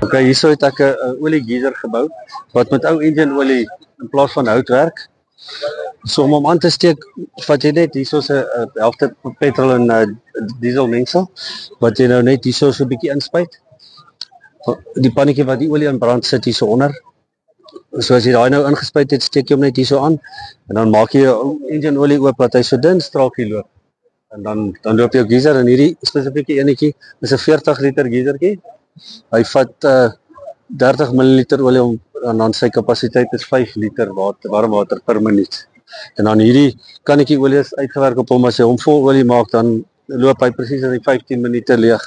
Okay, hierso het ek 'n olie geyser gebou wat met ou engine olie in plaas van hout werk. So om hom aan te steek, vat jy net hierso 'n helfte petrol en diesel mengsel wat jy nou net hierso so 'n bietjie inspuit. Die pannetjie wat die olie in brand sit hierso onder. So as jy daai nou ingespuit het, steek jy hom net hierso aan en dan maak jy jou engine olie oop dat hy so dun straaltjie loop. En dan loop jou geyser en hierdie spesifieke enetjie is 'n 40 liter geysertjie. Hy vat 30 ml olie en dan sy kapasiteit is 5 liter warm water per minuut. En dan hierdie kannetjie olie is uitgewerk op hom as jy hom vol olie maak, dan loop hy presies in die 15 minute leeg.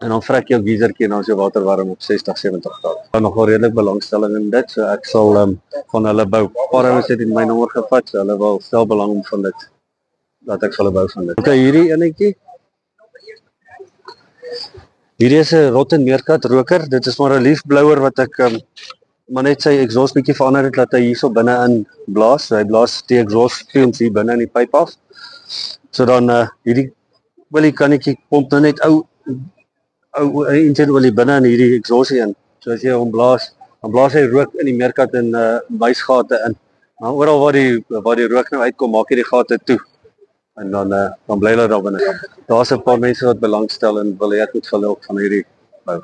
En dan vrek jou geysertjie en dan is jou water warm op 60-70 grade. Daar nogal redelik belangstelling in dit, so ek sal van hulle bou. Paar ouens het my nommer gevat, so hulle wil stel belang om van dit dat ek vir hulle bou van dit. Okay, hierdie enetjie. Hierdie is 'n Rotten Meerkat roker. Dit is maar 'n liefblouer wat ek maar net sy exhaust bietjie verander het dat hy hierso binne-in blaas. So hy blaas die exhaust fumes hier binne in die pyp af. So dan hierdie olie kannetjie pomp nou net ou engine olie binne in hierdie exhaust in. So as jy hom blaas, dan blaas hy rook in die Meerkat en buisgate in. Maar oral waar die rook nou uitkom, maak jy die gate toe. En dan bly hulle daar binne. Daar's 'n paar mense wat belangstel en wil hê ek moet hulle ook van hierdie bou.